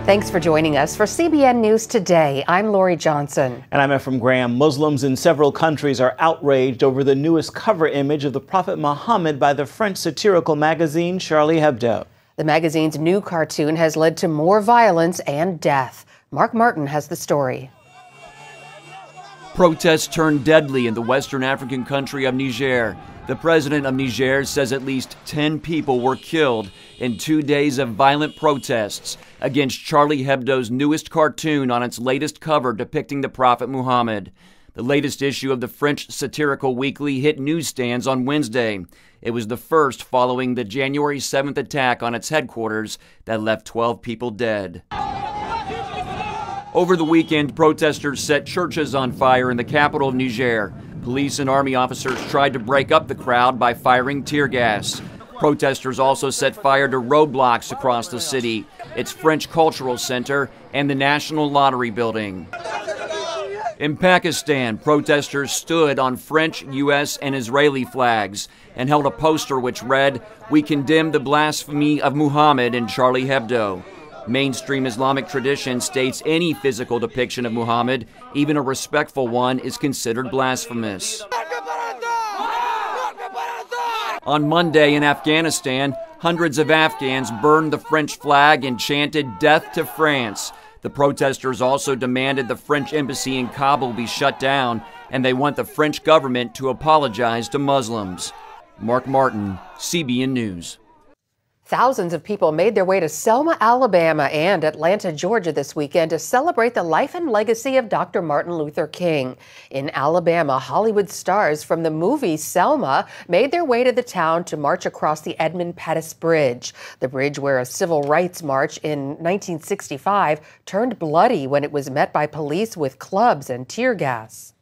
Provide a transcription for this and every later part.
Thanks for joining us for CBN News Today. I'm Lori Johnson. And I'm Ephraim Graham. Muslims in several countries are outraged over the newest cover image of the Prophet Muhammad by the French satirical magazine Charlie Hebdo. The magazine's new cartoon has led to more violence and death. Mark Martin has the story. Protests turned deadly in the Western African country of Niger. The president of Niger says at least 10 people were killed in 2 days of violent protests against Charlie Hebdo's newest cartoon on its latest cover depicting the Prophet Muhammad. The latest issue of the French satirical weekly hit newsstands on Wednesday. It was the first following the January 7th attack on its headquarters that left 12 people dead. Over the weekend, protesters set churches on fire in the capital of Niger. Police and army officers tried to break up the crowd by firing tear gas. Protesters also set fire to roadblocks across the city, its French Cultural Center, and the National Lottery Building. In Pakistan, protesters stood on French, U.S., and Israeli flags and held a poster which read, "We condemn the blasphemy of Muhammad" in Charlie Hebdo. Mainstream Islamic tradition states any physical depiction of Muhammad, even a respectful one, is considered blasphemous. On Monday in Afghanistan, hundreds of Afghans burned the French flag and chanted "Death to France." The protesters also demanded the French embassy in Kabul be shut down, and they want the French government to apologize to Muslims. Mark Martin, CBN News. Thousands of people made their way to Selma, Alabama and Atlanta, Georgia this weekend to celebrate the life and legacy of Dr. Martin Luther King. In Alabama, Hollywood stars from the movie Selma made their way to the town to march across the Edmund Pettus Bridge, the bridge where a civil rights march in 1965 turned bloody when it was met by police with clubs and tear gas.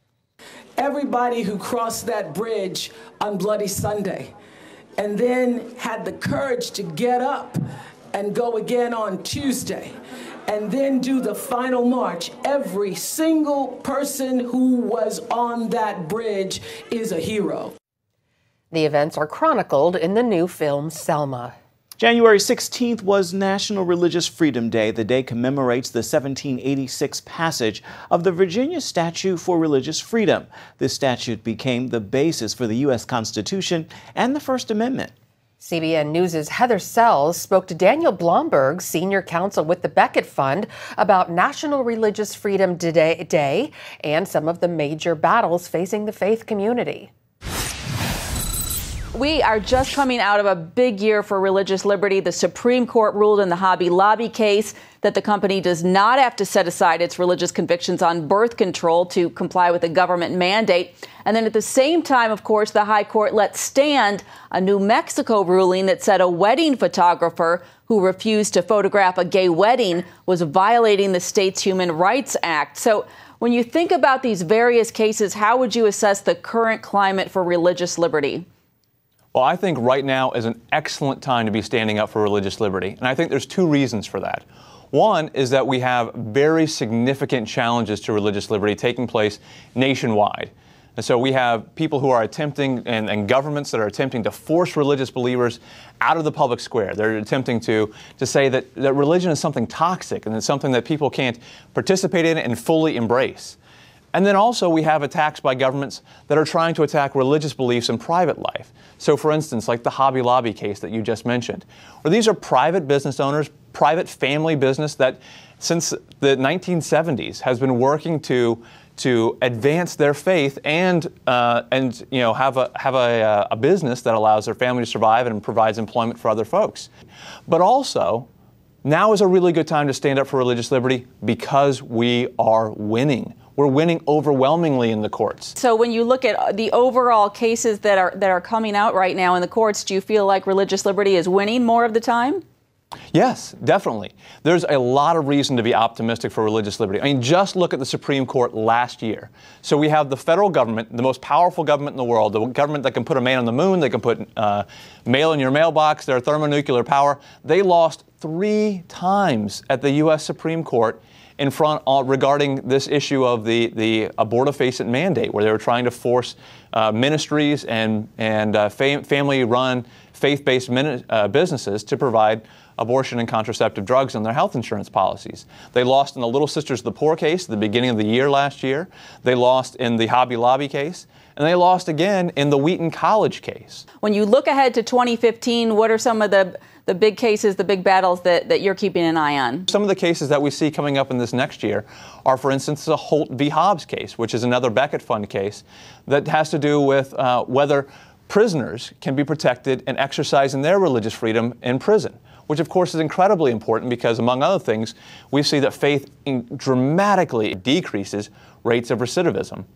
Everybody who crossed that bridge on Bloody Sunday and then had the courage to get up and go again on Tuesday, and then do the final march. Every single person who was on that bridge is a hero. The events are chronicled in the new film Selma. January 16th was National Religious Freedom Day. The day commemorates the 1786 passage of the Virginia Statute for Religious Freedom. This statute became the basis for the U.S. Constitution and the First Amendment. CBN News' Heather Sells spoke to Daniel Bloomberg, senior counsel with the Beckett Fund, about National Religious Freedom Day and some of the major battles facing the faith community. We are just coming out of a big year for religious liberty. The Supreme Court ruled in the Hobby Lobby case that the company does not have to set aside its religious convictions on birth control to comply with a government mandate. And then at the same time, of course, the High Court let stand a New Mexico ruling that said a wedding photographer who refused to photograph a gay wedding was violating the state's Human Rights Act. So when you think about these various cases, how would you assess the current climate for religious liberty? Well, I think right now is an excellent time to be standing up for religious liberty. And I think there's two reasons for that. One is that we have very significant challenges to religious liberty taking place nationwide. And so we have people who are attempting, and governments that are attempting to force religious believers out of the public square. They're attempting to say that religion is something toxic and it's something that people can't participate in and fully embrace. And then also we have attacks by governments that are trying to attack religious beliefs in private life. So for instance, like the Hobby Lobby case that you just mentioned, where these are private business owners, private family business that since the 1970s has been working to advance their faith and you know have a business that allows their family to survive and provides employment for other folks. But also, now is a really good time to stand up for religious liberty because we are winning. We're winning overwhelmingly in the courts. So when you look at the overall cases that are coming out right now in the courts, do you feel like religious liberty is winning more of the time? Yes, definitely. There's a lot of reason to be optimistic for religious liberty. I mean, just look at the Supreme Court last year. So we have the federal government, the most powerful government in the world, the government that can put a man on the moon, they can put mail in your mailbox, their thermonuclear power. They lost 3 times at the U.S. Supreme Court in front regarding this issue of the abortifacient mandate, where they were trying to force ministries and family-run faith-based businesses to provide abortion and contraceptive drugs in their health insurance policies. They lost in the Little Sisters of the Poor case at the beginning of the year last year. They lost in the Hobby Lobby case. And they lost again in the Wheaton College case. When you look ahead to 2015, what are some of the big cases, the big battles that you're keeping an eye on? Some of the cases that we see coming up in this next year are, for instance, the Holt v. Hobbs case, which is another Becket Fund case that has to do with whether prisoners can be protected and exercising their religious freedom in prison, which of course is incredibly important because, among other things, we see that faith dramatically decreases rates of recidivism.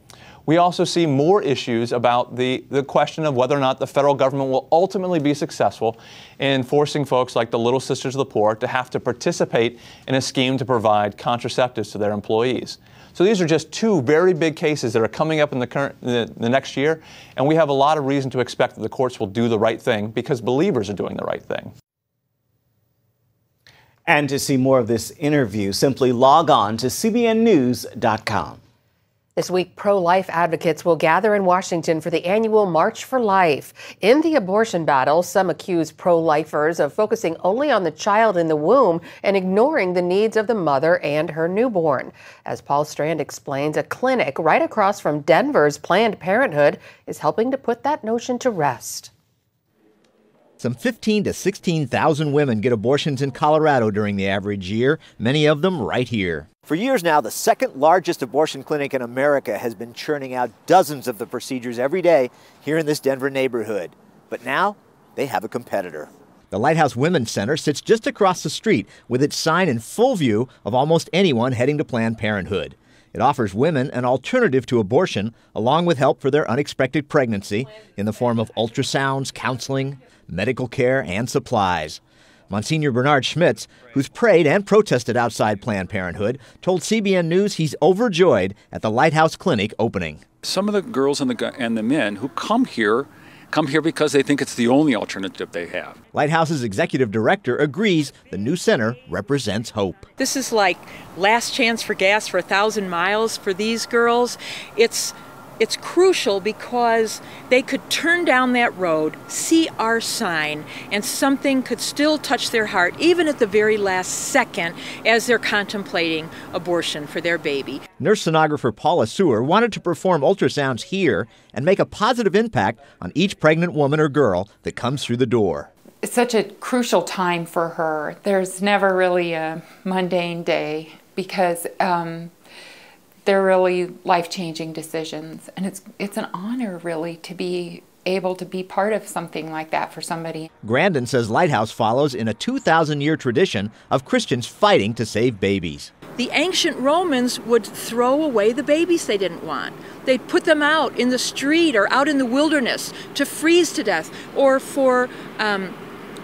We also see more issues about the question of whether or not the federal government will ultimately be successful in forcing folks like the Little Sisters of the Poor to have to participate in a scheme to provide contraceptives to their employees. So these are just two very big cases that are coming up in the next year, and we have a lot of reason to expect that the courts will do the right thing because believers are doing the right thing. And to see more of this interview, simply log on to cbnnews.com. This week, pro-life advocates will gather in Washington for the annual March for Life. In the abortion battle, some accuse pro-lifers of focusing only on the child in the womb and ignoring the needs of the mother and her newborn. As Paul Strand explains, a clinic right across from Denver's Planned Parenthood is helping to put that notion to rest. Some 15,000 to 16,000 women get abortions in Colorado during the average year, many of them right here. For years now, the second largest abortion clinic in America has been churning out dozens of the procedures every day here in this Denver neighborhood. But now they have a competitor. The Lighthouse Women's Center sits just across the street with its sign in full view of almost anyone heading to Planned Parenthood. It offers women an alternative to abortion, along with help for their unexpected pregnancy in the form of ultrasounds, counseling, medical care, and supplies. Monsignor Bernard Schmitz, who's prayed and protested outside Planned Parenthood, told CBN News he's overjoyed at the Lighthouse Clinic opening. Some of the girls and the men who come here because they think it's the only alternative they have. Lighthouse's executive director agrees the new center represents hope. This is like last chance for gas for 1,000 miles for these girls. It's crucial because they could turn down that road, see our sign, and something could still touch their heart, even at the very last second, as they're contemplating abortion for their baby. Nurse sonographer Paula Sewer wanted to perform ultrasounds here and make a positive impact on each pregnant woman or girl that comes through the door. It's such a crucial time for her. There's never really a mundane day because they're really life-changing decisions, and it's an honor really to be able to be part of something like that for somebody. Grandin says Lighthouse follows in a 2,000-year tradition of Christians fighting to save babies. The ancient Romans would throw away the babies they didn't want. They'd put them out in the street or out in the wilderness to freeze to death, or for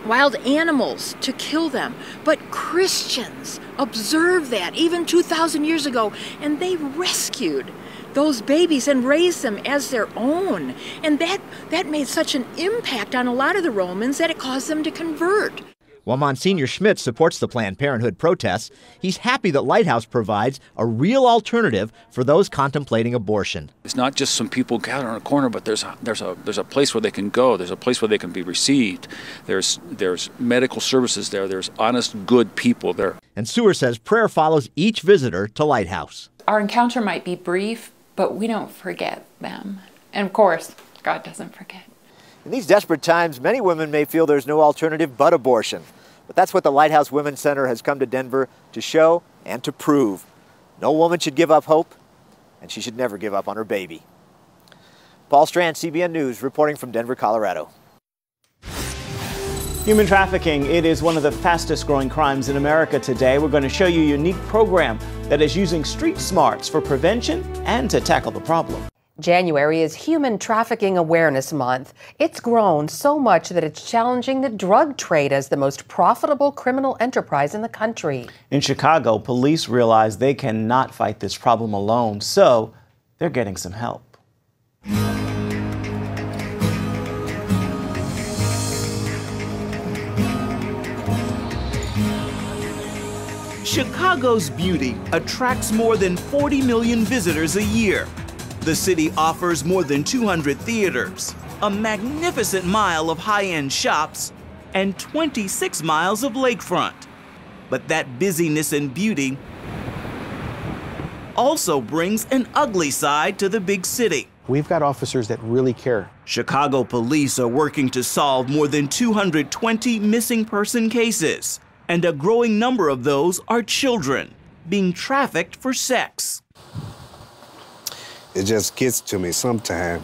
wild animals to kill them. But Christians observed that even 2,000 years ago, and they rescued those babies and raised them as their own. And that made such an impact on a lot of the Romans that it caused them to convert. While Monsignor Schmitz supports the Planned Parenthood protests, he's happy that Lighthouse provides a real alternative for those contemplating abortion. It's not just some people gathered on a corner, but there's a place where they can go. There's a place where they can be received. There's medical services there. There's honest, good people there. And Sewer says prayer follows each visitor to Lighthouse. Our encounter might be brief, but we don't forget them. And of course, God doesn't forget. In these desperate times, many women may feel there's no alternative but abortion. But that's what the Lighthouse Women's Center has come to Denver to show and to prove. No woman should give up hope, and she should never give up on her baby. Paul Strand, CBN News, reporting from Denver, Colorado. Human trafficking, it is one of the fastest growing crimes in America today. We're going to show you a unique program that is using street smarts for prevention and to tackle the problem. January is Human Trafficking Awareness Month. It's grown so much that it's challenging the drug trade as the most profitable criminal enterprise in the country. In Chicago, police realize they cannot fight this problem alone, so they're getting some help. Chicago's beauty attracts more than 40 million visitors a year. The city offers more than 200 theaters, a magnificent mile of high-end shops, and 26 miles of lakefront. But that busyness and beauty also brings an ugly side to the big city. We've got officers that really care. Chicago police are working to solve more than 220 missing person cases, and a growing number of those are children being trafficked for sex. It just gets to me sometime.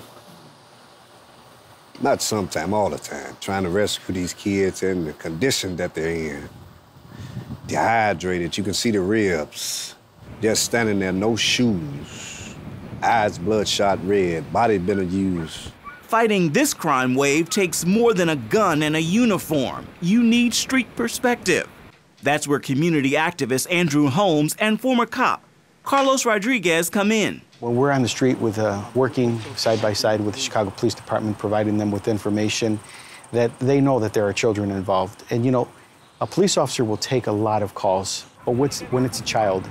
Not sometime, all the time. Trying to rescue these kids in the condition that they're in. Dehydrated, you can see the ribs. Just standing there, no shoes. Eyes bloodshot red, body been abused. Fighting this crime wave takes more than a gun and a uniform. You need street perspective. That's where community activist Andrew Holmes and former cop Carlos Rodriguez come in. When we're on the street with working side by side with the Chicago Police Department, providing them with information that they know that there are children involved. And you know, a police officer will take a lot of calls, but when it's a child,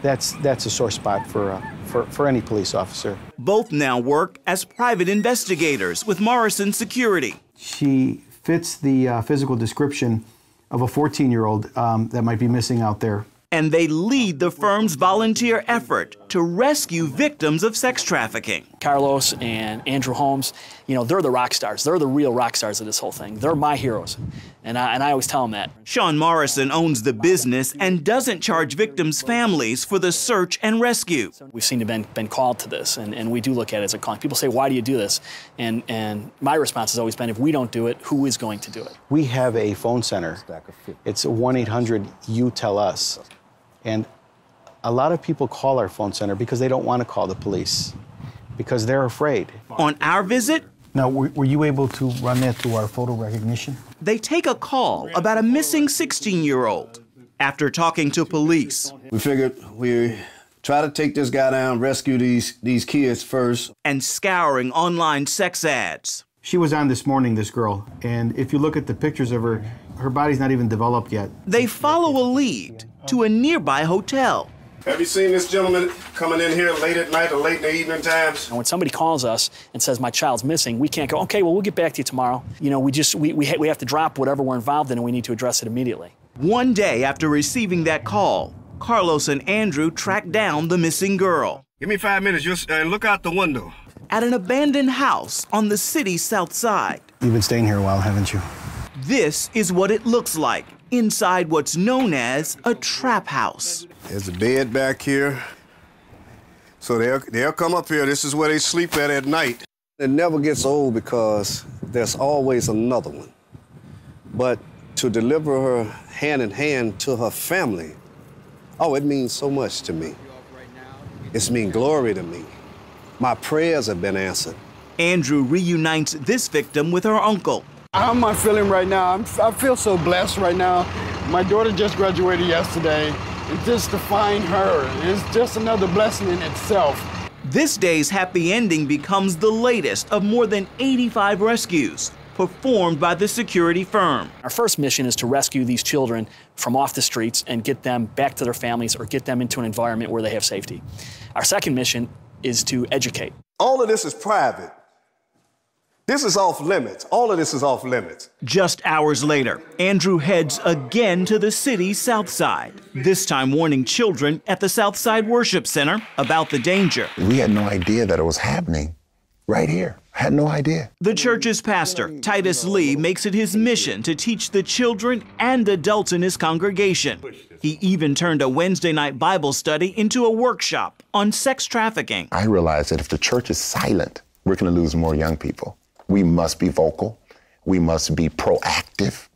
that's a sore spot for any police officer. Both now work as private investigators with Morrison Security. She fits the physical description of a 14-year-old that might be missing out there. And they lead the firm's volunteer effort to rescue victims of sex trafficking. Carlos and Andrew Holmes, you know, they're the rock stars. They're the real rock stars of this whole thing. They're my heroes, and I always tell them that. Sean Morrison owns the business and doesn't charge victims' families for the search and rescue. We've seen been called to this, and we do look at it as a calling. People say, why do you do this? And my response has always been, if we don't do it, who is going to do it? We have a phone center. It's 1-800-YOU-TELL-US. And a lot of people call our phone center because they don't want to call the police, because they're afraid. On our visit, now, were you able to run that through our photo recognition? They take a call about a missing 16-year-old. After talking to police, we figured we try to take this guy down, rescue these kids first. And scouring online sex ads. She was on this morning, this girl, and if you look at the pictures of her, her body's not even developed yet. They follow a lead to a nearby hotel. Have you seen this gentleman coming in here late at night or late in the evening times? And when somebody calls us and says, my child's missing, we can't go, okay, well, we'll get back to you tomorrow. You know, we have to drop whatever we're involved in, and we need to address it immediately. One day after receiving that call, Carlos and Andrew tracked down the missing girl. Give me 5 minutes, just look out the window. At an abandoned house on the city's south side. You've been staying here a while, haven't you? This is what it looks like inside what's known as a trap house. There's a bed back here. So they'll come up here. This is where they sleep at night. It never gets old because there's always another one. But to deliver her hand in hand to her family, oh, it means so much to me. It's mean glory to me. My prayers have been answered. Andrew reunites this victim with her uncle. How am I feeling right now? I feel so blessed right now. My daughter just graduated yesterday, and just to find her is just another blessing in itself. This day's happy ending becomes the latest of more than 85 rescues performed by the security firm. Our first mission is to rescue these children from off the streets and get them back to their families or get them into an environment where they have safety. Our second mission is to educate. All of this is private. This is off limits. All of this is off limits. Just hours later, Andrew heads again to the city's south side, this time warning children at the Southside Worship Center about the danger. We had no idea that it was happening right here. I had no idea. The church's pastor, Titus Lee, makes it his mission to teach the children and adults in his congregation. He even turned a Wednesday night Bible study into a workshop on sex trafficking. I realized that if the church is silent, we're going to lose more young people. We must be vocal, we must be proactive,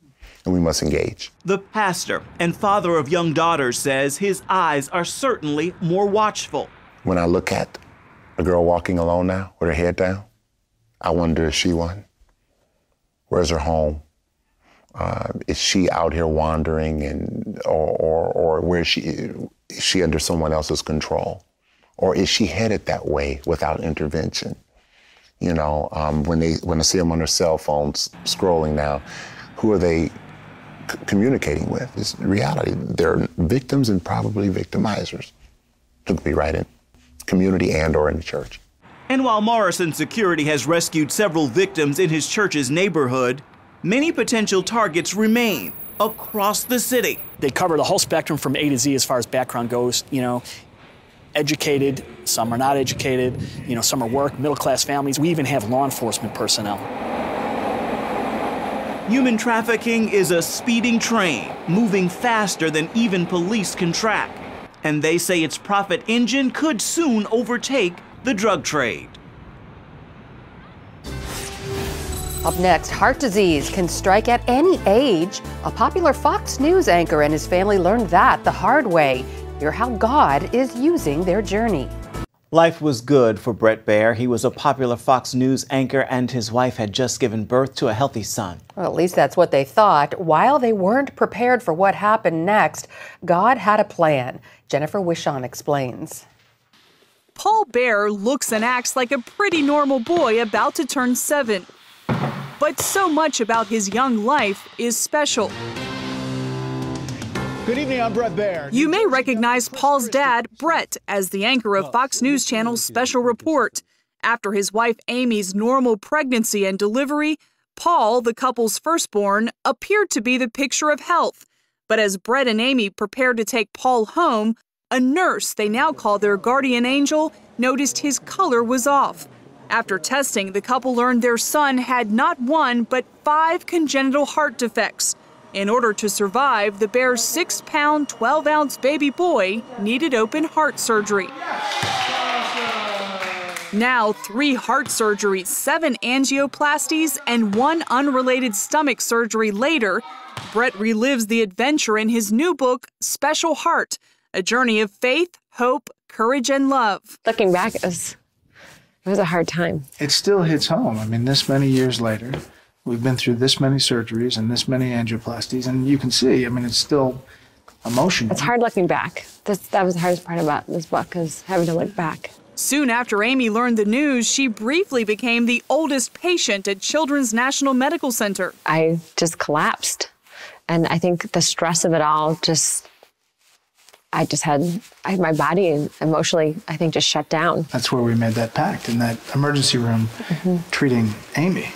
and we must engage. The pastor and father of young daughters says his eyes are certainly more watchful. When I look at a girl walking alone now with her head down, I wonder, is she one? Where's her home? Is she out here wandering, or where is she? Is she under someone else's control? Or is she headed that way without intervention? You know, when I see them on their cell phones scrolling now, who are they communicating with? It's reality. They're victims and probably victimizers. Took me right in community and or in the church. And while Morrison Security has rescued several victims in his church's neighborhood, many potential targets remain across the city. They cover the whole spectrum from A to Z as far as background goes, educated, some are not educated, some are work, middle-class families. We even have law enforcement personnel. Human trafficking is a speeding train, moving faster than even police can track. And they say its profit engine could soon overtake the drug trade. Up next, heart disease can strike at any age. A popular Fox News anchor and his family learned that the hard way. Hear how God is using their journey. Life was good for Brett Baer. He was a popular Fox News anchor and his wife had just given birth to a healthy son. Well, at least that's what they thought. While they weren't prepared for what happened next, God had a plan. Jennifer Wishon explains. Paul Baer looks and acts like a pretty normal boy about to turn 7. But so much about his young life is special. Good evening, I'm Brett Baer. You may recognize Paul's dad, Brett, as the anchor of Fox News Channel's Special Report. After his wife Amy's normal pregnancy and delivery, Paul, the couple's firstborn, appeared to be the picture of health. But as Brett and Amy prepared to take Paul home, a nurse they now call their guardian angel noticed his color was off. After testing, the couple learned their son had not 1 but 5 congenital heart defects. In order to survive, the Bear's 6-pound, 12-ounce baby boy needed open heart surgery. Now, 3 heart surgeries, 7 angioplasties, and 1 unrelated stomach surgery later, Brett relives the adventure in his new book, Special Heart, a journey of faith, hope, courage, and love. Looking back, it was a hard time. It still hits home. I mean, this many years later, we've been through this many surgeries and this many angioplasties, and you can see, I mean, it's still emotional. It's hard looking back. That was the hardest part about this book, is having to look back. Soon after Amy learned the news, she briefly became the oldest patient at Children's National Medical Center. I just collapsed. And I think the stress of it all my body emotionally, I think, just shut down. That's where we made that pact in that emergency room treating Amy.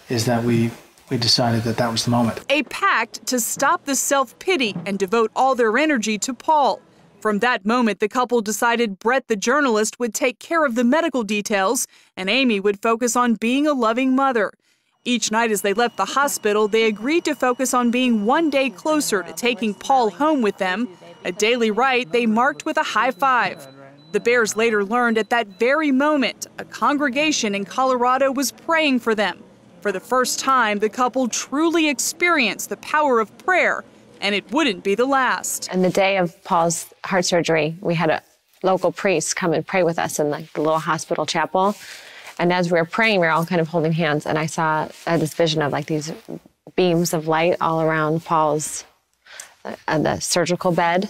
Is that we decided that was the moment. A pact to stop the self-pity and devote all their energy to Paul. From that moment, the couple decided Brett, the journalist, would take care of the medical details, and Amy would focus on being a loving mother. Each night as they left the hospital, they agreed to focus on being 1 day closer to taking Paul home with them, a daily rite they marked with a high five. The Bears later learned at that very moment, a congregation in Colorado was praying for them. For the first time, the couple truly experienced the power of prayer, and it wouldn't be the last. And the day of Paul's heart surgery, we had a local priest come and pray with us in the little hospital chapel. And as we were praying, we were all kind of holding hands, and I had this vision of these beams of light all around Paul's, the surgical bed.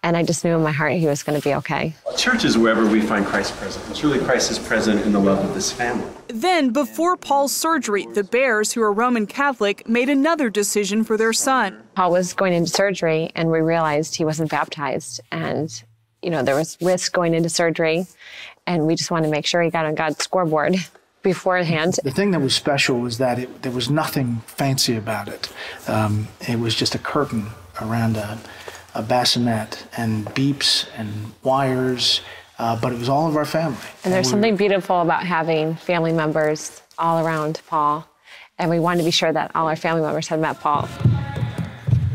And I just knew in my heart he was going to be okay. Church is wherever we find Christ present. It's really Christ is present in the love of this family. Then, before Paul's surgery, the Bears, who are Roman Catholic, made another decision for their son. Paul was going into surgery, and we realized he wasn't baptized. And, there was risk going into surgery, and we just wanted to make sure he got on God's scoreboard beforehand. The thing that was special was that there was nothing fancy about it. It was just a curtain around a bassinet and beeps and wires, but it was all of our family. And there's something beautiful about having family members all around Paul, and we wanted to be sure that all our family members had met Paul.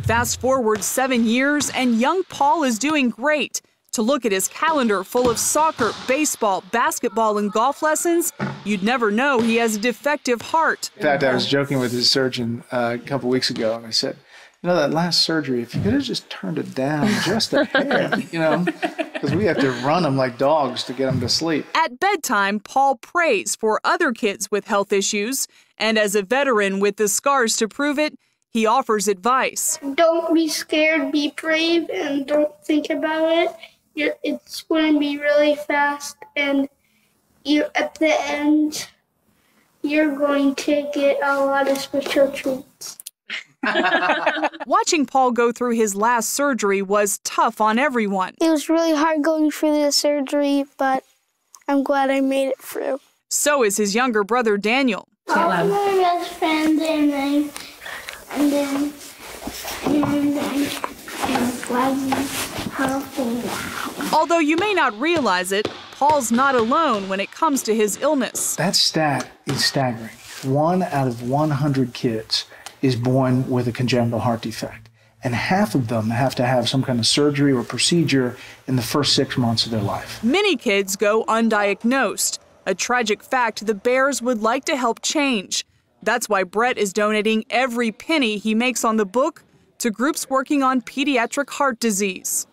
Fast forward 7 years, and young Paul is doing great. To look at his calendar full of soccer, baseball, basketball, and golf lessons, you'd never know he has a defective heart. In fact, I was joking with his surgeon a couple weeks ago, and I said, that last surgery, if you could have just turned it down just a hair, because we have to run them like dogs to get them to sleep. At bedtime, Paul prays for other kids with health issues, and as a veteran with the scars to prove it, he offers advice. Don't be scared, be brave, and don't think about it. It's going to be really fast, and at the end, you're going to get a lot of special treats. Watching Paul go through his last surgery was tough on everyone. It was really hard going through the surgery, but I'm glad I made it through. So is his younger brother, Daniel. I was my best friend, and then I'm glad you helped. Although you may not realize it, Paul's not alone when it comes to his illness. That stat is staggering. 1 out of 100 kids is born with a congenital heart defect, and half of them have to have some kind of surgery or procedure in the first 6 months of their life. Many kids go undiagnosed, a tragic fact the Bears would like to help change. That's why Brett is donating every penny he makes on the book to groups working on pediatric heart disease.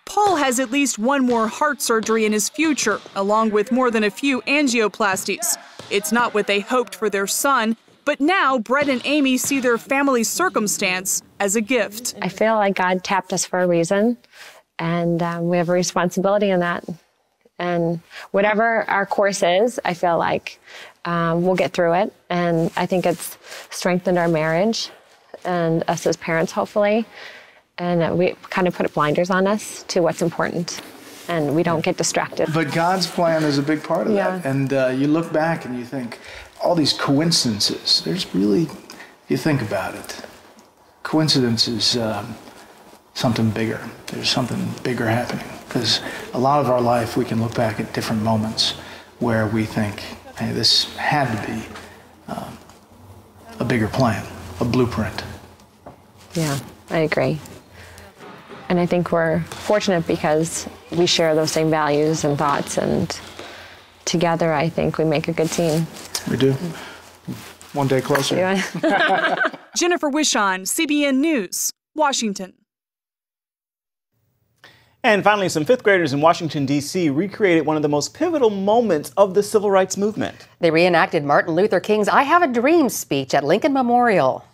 Paul has at least one more heart surgery in his future, along with more than a few angioplasties. It's not what they hoped for their son, but now Brett and Amy see their family's circumstance as a gift. I feel like God tapped us for a reason, and we have a responsibility in that. And whatever our course is, I feel like we'll get through it. And I think it's strengthened our marriage and us as parents, hopefully. And we kind of put blinders on us to what's important, and we don't get distracted. But God's plan is a big part of that. And you look back and you think, all these coincidences, there's really, you think about it, coincidence is something bigger. There's something bigger happening. Because a lot of our life, we can look back at different moments where we think, hey, this had to be a bigger plan, a blueprint. Yeah, I agree. And I think we're fortunate because we share those same values and thoughts, and together I think we make a good team. We do. One day closer. Jennifer Wishon, CBN News, Washington. And finally, some fifth graders in Washington, D.C. recreated one of the most pivotal moments of the civil rights movement. They reenacted Martin Luther King's I Have a Dream speech at Lincoln Memorial.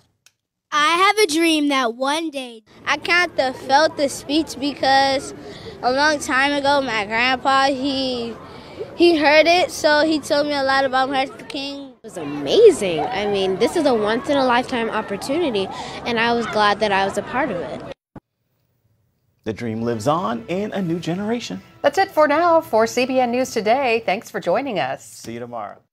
I have a dream that one day I kind of felt the speech because a long time ago my grandpa he heard it, so he told me a lot about Martin Luther King. It was amazing. I mean, this is a once-in-a-lifetime opportunity, and I was glad that I was a part of it. The dream lives on in a new generation. That's it for now for CBN News Today. Thanks for joining us. See you tomorrow.